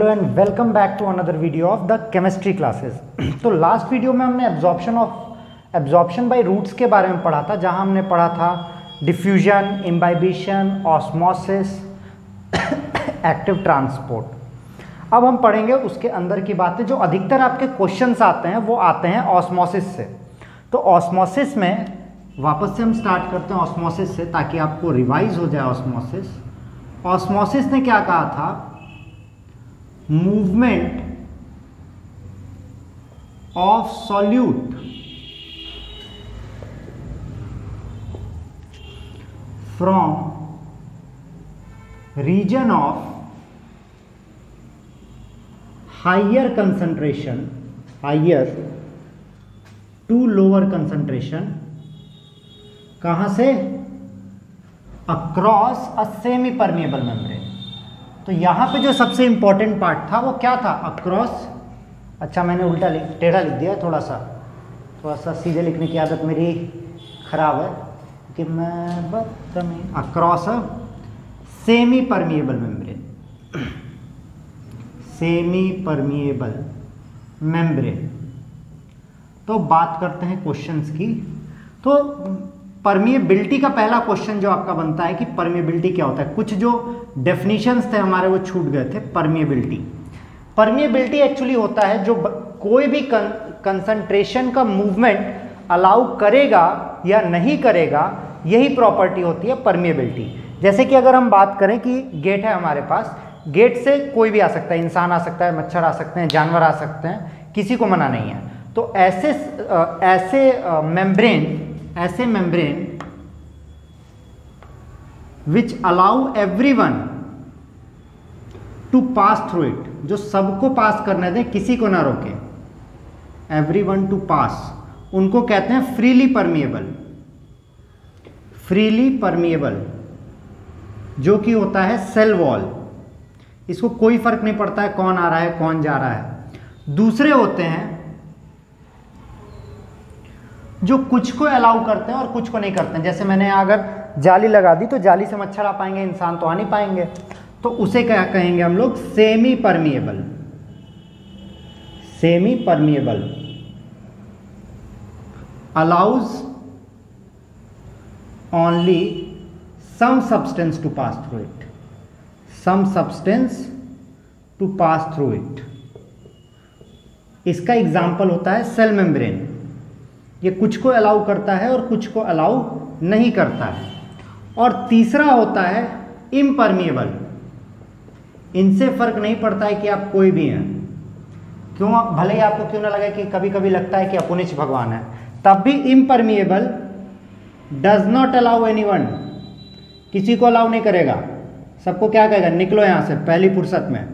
And welcome back to another video of the chemistry classes. तो last video में हमने absorption by roots के बारे में पढ़ा था, जहां हमने पढ़ा था diffusion, imbibition, osmosis, active transport. अब हम पढ़ेंगे उसके अंदर की बातें। जो अधिकतर आपके क्वेश्चंस आते हैं वो आते हैं ऑस्मोसिस से। तो ऑस्मोसिस में वापस से हम स्टार्ट करते हैं ऑस्मोसिस से, ताकि आपको रिवाइज हो जाए ऑस्मोसिस। ऑस्मोसिस ने क्या कहा था? Movement of solute from region of higher concentration to lower concentration. कहां से? Across a semi permeable membrane. तो यहां पे जो सबसे इंपॉर्टेंट पार्ट था वो क्या था? अक्रॉस। अच्छा, मैंने उल्टा टेढ़ा लिख दिया। थोड़ा सा सीधे लिखने की आदत मेरी खराब है कि मैं बदतमीज। Across a semi permeable membrane, semi permeable membrane. तो बात करते हैं क्वेश्चंस की। तो परमिएबिलिटी का पहला क्वेश्चन जो आपका बनता है कि परमिएबिलिटी क्या होता है। कुछ जो डेफिनेशंस थे हमारे वो छूट गए थे। परमिएबिलिटी एक्चुअली होता है जो कोई भी कंसंट्रेशन का मूवमेंट अलाउ करेगा या नहीं करेगा, यही प्रॉपर्टी होती है परमिएबिलिटी। जैसे कि अगर हम बात करें कि गेट है हमारे पास, गेट से कोई भी आ सकता है, इंसान आ सकता है, मच्छर आ सकते हैं, जानवर आ सकते हैं, किसी को मना नहीं है। तो ऐसे membrane which allow everyone to pass through it, जो सबको पास करने दें, किसी को ना रोके, everyone to pass, उनको कहते हैं फ्रीली परमिएबल, जो कि होता है सेल वॉल। इसको कोई फर्क नहीं पड़ता है कौन आ रहा है कौन जा रहा है। दूसरे होते हैं जो कुछ को अलाउ करते हैं और कुछ को नहीं करते हैं। जैसे मैंने अगर जाली लगा दी तो जाली से मच्छर आ पाएंगे, इंसान तो आ नहीं पाएंगे। तो उसे क्या कहेंगे हम लोग? Semi permeable allows only some substance to pass through it. इसका एग्जाम्पल होता है सेल मेम्ब्रेन। ये कुछ को अलाउ करता है और कुछ को अलाउ नहीं करता है। और तीसरा होता है इम्परमिएबल। इनसे फर्क नहीं पड़ता है कि आप कोई भी हैं, क्यों, भले ही आपको क्यों ना लगे कि कभी कभी लगता है कि अपुनिच भगवान है, तब भी impermeable does not allow anyone, किसी को अलाउ नहीं करेगा। सबको क्या कहेगा? निकलो यहां से पहली फुर्सत में।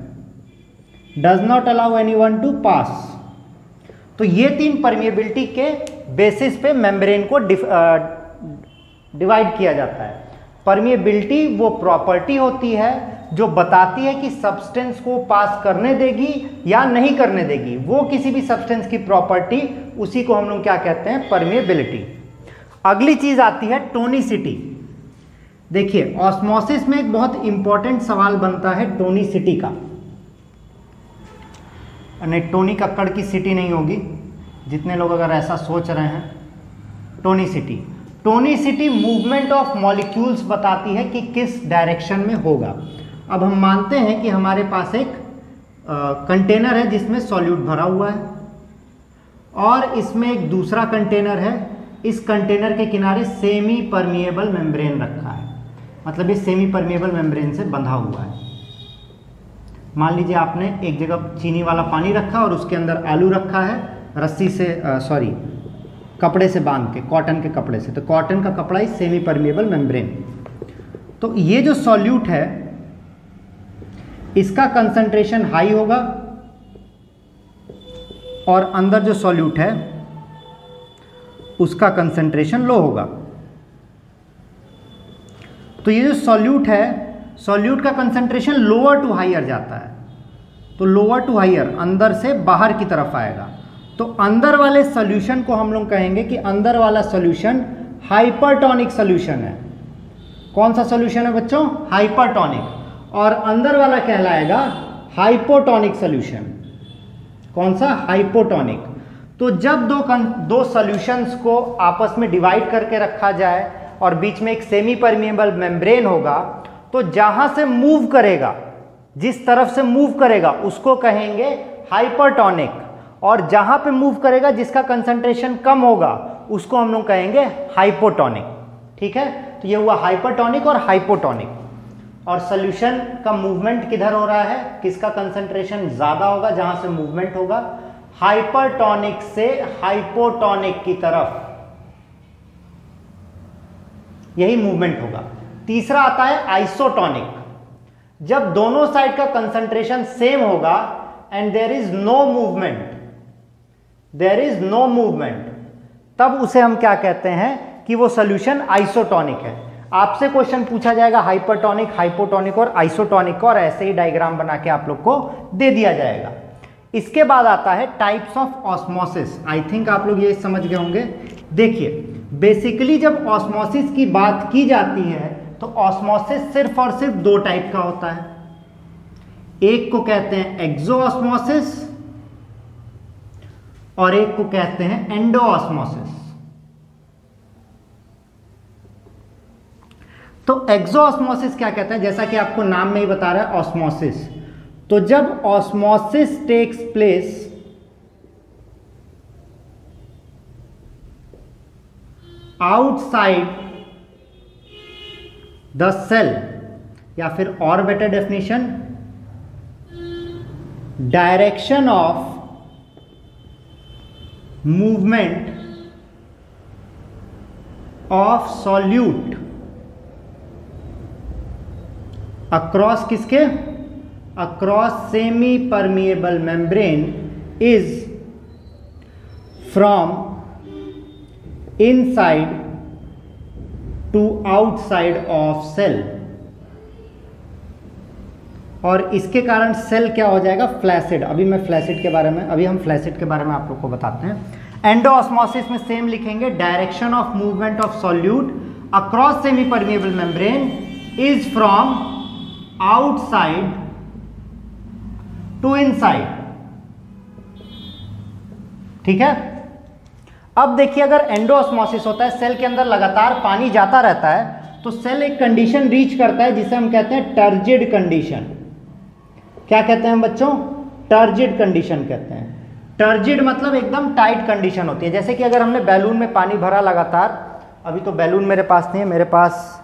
Does not allow anyone to pass. तो ये तीन परमिएबिलिटी के बेसिस पे मेम्ब्रेन को डिवाइड किया जाता है। परमिएबिलिटी वो प्रॉपर्टी होती है जो बताती है कि सब्सटेंस को पास करने देगी या नहीं करने देगी। वो किसी भी सब्सटेंस की प्रॉपर्टी, उसी को हम लोग क्या कहते हैं? परमिएबिलिटी। अगली चीज आती है टोनिसिटी। देखिए, ऑस्मोसिस में एक बहुत इंपॉर्टेंट सवाल बनता है टोनिसिटी का। नहीं, टोनी कक्कड़ की सिटी नहीं होगी, जितने लोग अगर ऐसा सोच रहे हैं। टोनिसिटी मूवमेंट ऑफ मॉलिक्यूल्स बताती है कि किस डायरेक्शन में होगा। अब हम मानते हैं कि हमारे पास एक कंटेनर है जिसमें सॉल्यूट भरा हुआ है, और इसमें एक दूसरा कंटेनर है। इस कंटेनर के किनारे सेमी परमिएबल मेम्ब्रेन रखा है, मतलब ये सेमी परमिएबल मेम्ब्रेन से बंधा हुआ है। मान लीजिए आपने एक जगह चीनी वाला पानी रखा और उसके अंदर आलू रखा है, रस्सी से कपड़े से बांध के, कॉटन के कपड़े से। तो कॉटन का कपड़ा ही सेमी परमिएबल मेम्ब्रेन। तो ये जो सॉल्यूट है इसका कंसंट्रेशन हाई होगा और अंदर जो सॉल्यूट है उसका कंसंट्रेशन लो होगा। तो ये जो सॉल्यूट है, सॉल्यूट का कंसंट्रेशन लोअर टू हायर जाता है। तो लोअर टू हायर, अंदर से बाहर की तरफ आएगा। तो अंदर वाले सॉल्यूशन को हम लोग कहेंगे कि अंदर वाला सॉल्यूशन हाइपरटोनिक सॉल्यूशन है। कौन सा सॉल्यूशन है बच्चों? हाइपरटोनिक। और अंदर वाला कहलाएगा हाइपोटोनिक सॉल्यूशन। कौन सा? हाइपोटोनिक। तो जब दो सॉल्यूशंस को आपस में डिवाइड करके रखा जाए और बीच में एक सेमी परमिएबल मेम्ब्रेन होगा, तो जहां से मूव करेगा, जिस तरफ से मूव करेगा उसको कहेंगे हाइपरटोनिक, और जहां पे मूव करेगा जिसका कंसंट्रेशन कम होगा उसको हम लोग कहेंगे हाइपोटोनिक। ठीक है, तो ये हुआ हाइपरटोनिक और हाइपोटोनिक। और सॉल्यूशन का मूवमेंट किधर हो रहा है? किसका कंसंट्रेशन ज्यादा होगा? जहां से मूवमेंट होगा हाइपरटोनिक से हाइपोटोनिक की तरफ, यही मूवमेंट होगा। तीसरा आता है आइसोटोनिक। जब दोनों साइड का कंसंट्रेशन सेम होगा and there is no movement, तब उसे हम क्या कहते हैं कि वो सॉल्यूशन आइसोटोनिक है। आपसे क्वेश्चन पूछा जाएगा हाइपरटोनिक, हाइपोटोनिक और आइसोटोनिक का, और ऐसे ही डायग्राम बना के आप लोग को दे दिया जाएगा। इसके बाद आता है types of osmosis. I think आप लोग ये समझ गए होंगे। देखिए, बेसिकली जब ऑस्मोसिस की बात की जाती है तो ऑस्मोसिस सिर्फ और सिर्फ दो टाइप का होता है। एक को कहते हैं एक्सोऑस्मोसिस और एक को कहते हैं एंडोऑस्मोसिस। तो एक्सोऑस्मोसिस क्या कहते हैं? जैसा कि आपको नाम में ही बता रहा है ऑस्मोसिस। तो जब osmosis takes place outside the cell, या फिर और better definition, direction of movement of solute across किसके? Across semi permeable membrane is from inside to outside of cell, और इसके कारण सेल क्या हो जाएगा? फ्लैसिड। अभी हम फ्लैसिड के बारे में आप लोग को बताते हैं। एंडोऑस्मोसिस में सेम लिखेंगे, direction of movement of solute across semi permeable membrane is from outside to inside. ठीक है, अब देखिए, अगर एंडोऑस्मोसिस होता है, सेल के अंदर लगातार पानी जाता रहता है, तो सेल एक कंडीशन रीच करता है जिसे हम कहते हैं टर्जिड कंडीशन। क्या कहते हैं हम बच्चों? टर्जिड कंडीशन कहते हैं। टर्जिड मतलब एकदम टाइट कंडीशन होती है। जैसे कि अगर हमने बैलून में पानी भरा लगातार, अभी तो बैलून मेरे पास नहीं है, मेरे पास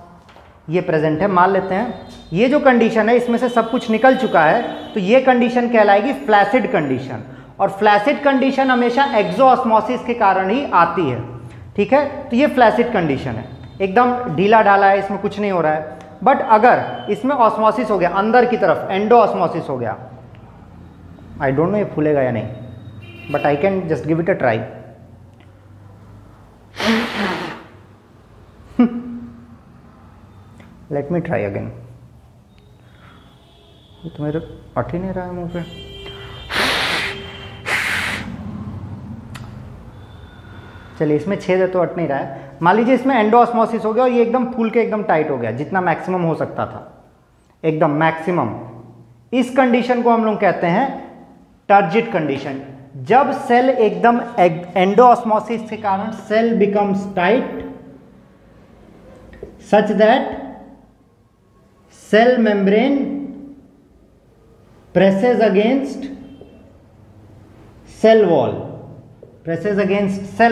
ये प्रेजेंट है, मान लेते हैं ये जो कंडीशन है इसमें से सब कुछ निकल चुका है, तो ये कंडीशन कहलाएगी फ्लैसिड कंडीशन। और फ्लैसिड कंडीशन हमेशा एक्सोऑस्मोसिस के कारण ही आती है। ठीक है, तो ये फ्लैसिड कंडीशन है, एकदम ढीला ढाला है, इसमें कुछ नहीं हो रहा है। बट अगर इसमें ऑस्मोसिस हो गया अंदर की तरफ, एंडोऑस्मोसिस हो गया, आई डोंट नो ये फूलेगा या नहीं, but I can just give it a try. Let me try again. ये तो मेरे अट ही नहीं रहा है मुंह पे। चलिए, इसमें छेद है तो अट नहीं रहा है। मान लीजिए इसमें एंडोऑस्मोसिस हो गया और ये एकदम फूल के एकदम टाइट हो गया, जितना मैक्सिमम हो सकता था, एकदम मैक्सिमम। इस कंडीशन को हम लोग कहते हैं टर्जिड कंडीशन। जब सेल एकदम एंडोऑस्मोसिस के कारण cell becomes tight such that cell membrane presses against cell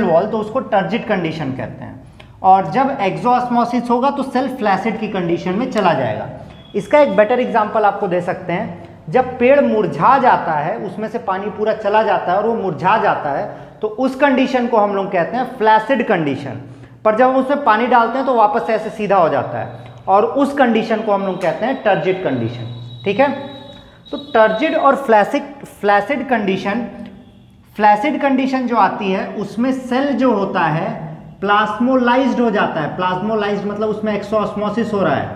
wall, तो उसको टर्जिड कंडीशन कहते हैं। और जब एक्सोऑस्मोसिस होगा तो सेल फ्लैसिड की कंडीशन में चला जाएगा। इसका एक बेटर एग्जांपल आपको दे सकते हैं, जब पेड़ मुरझा जाता है, उसमें से पानी पूरा चला जाता है और वो मुरझा जाता है, तो उस कंडीशन को हम लोग कहते हैं फ्लैसिड कंडीशन। पर जब हम उसमें पानी डालते हैं तो वापस से ऐसे सीधा हो जाता है, और उस कंडीशन को हम लोग कहते हैं टर्जिड कंडीशन। ठीक है, तो टर्जिड और फ्लैसिड कंडीशन जो आती है उसमें सेल जो होता है प्लाज्मोलाइज्ड हो जाता है। प्लाज्मोलाइज्ड मतलब उसमें एक्सोऑस्मोसिस हो रहा है,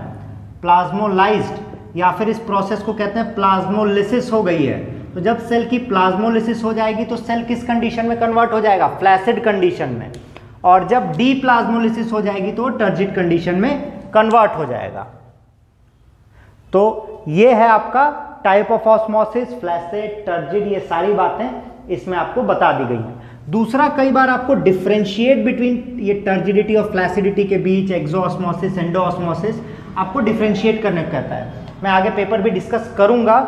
प्लाज्मोलाइज्ड, या फिर इस प्रोसेस को कहते हैं प्लाज्मोलिसिस हो गई है। तो जब सेल की प्लाज्मोलिसिस हो जाएगी तो सेल किस कंडीशन में कन्वर्ट हो जाएगा? फ्लैसिड कंडीशन में। और जब डीप्लाज्मोलिसिस हो जाएगी तो टर्जिड कंडीशन में कन्वर्ट हो जाएगा। तो ये है आपका type of osmosis, flaccid, turgid, ये सारी बातें इसमें आपको बता दी गई हैं। दूसरा, कई बार आपको डिफ्रेंशिएट बिटवीन ये टर्जिडिटी और फ्लैसिडिटी के बीच, एक्सोऑस्मोसिस, एंडोऑस्मोसिस, आपको डिफ्रेंशिएट करने को कहता है। मैं आगे पेपर भी डिस्कस करूंगा,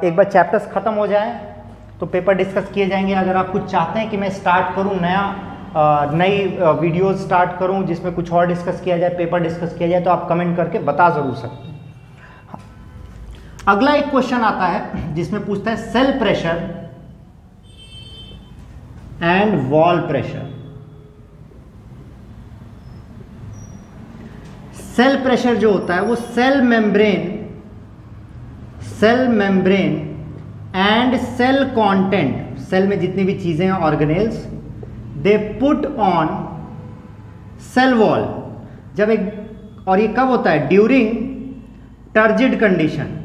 एक बार चैप्टर्स खत्म हो जाएं तो पेपर डिस्कस किए जाएंगे। अगर आप कुछ चाहते हैं कि मैं स्टार्ट करूं नई वीडियोस स्टार्ट करूं जिसमें कुछ और डिस्कस किया जाए, पेपर डिस्कस किया जाए, तो आप कमेंट करके बता जरूर सकते हैं। अगला एक क्वेश्चन आता है जिसमें पूछता है cell pressure and wall pressure. Cell pressure जो होता है वो cell membrane and cell content, cell में जितनी भी चीजें हैं, organelles, they put on cell wall. जब एक, और ये कब होता है? During turgid condition.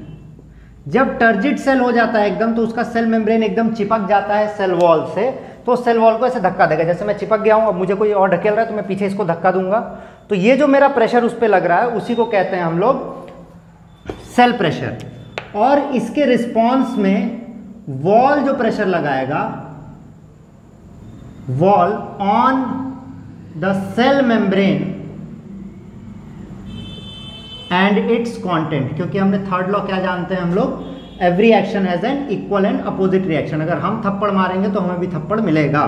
जब टर्जिड सेल हो जाता है एकदम, तो उसका सेल मेम्ब्रेन एकदम चिपक जाता है सेल वॉल से, तो सेल वॉल को ऐसे धक्का देगा। जैसे मैं चिपक गया हूं, अब मुझे कोई और ढकेल रहा है तो मैं पीछे इसको धक्का दूंगा, तो ये जो मेरा प्रेशर उस पर लग रहा है उसी को कहते हैं हम लोग सेल प्रेशर। और इसके रिस्पॉन्स में वॉल जो प्रेशर लगाएगा, wall on the cell membrane and its content, क्योंकि हमने थर्ड लॉ क्या जानते हैं हम लोग, every action has an equal and opposite reaction. अगर हम थप्पड़ मारेंगे तो हमें भी थप्पड़ मिलेगा।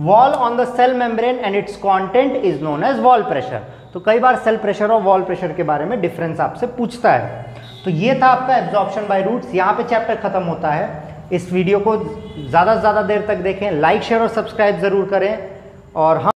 Wall on the cell membrane and its content is known as wall pressure. तो कई बार सेल प्रेशर और वॉल प्रेशर के बारे में डिफरेंस आपसे पूछता है। तो ये था आपका एब्जॉर्प्शन बाय रूट्स। यहाँ पे चैप्टर खत्म होता है। इस वीडियो को ज़्यादा से ज़्यादा देर तक देखें, लाइक शेयर और सब्सक्राइब जरूर करें। और हम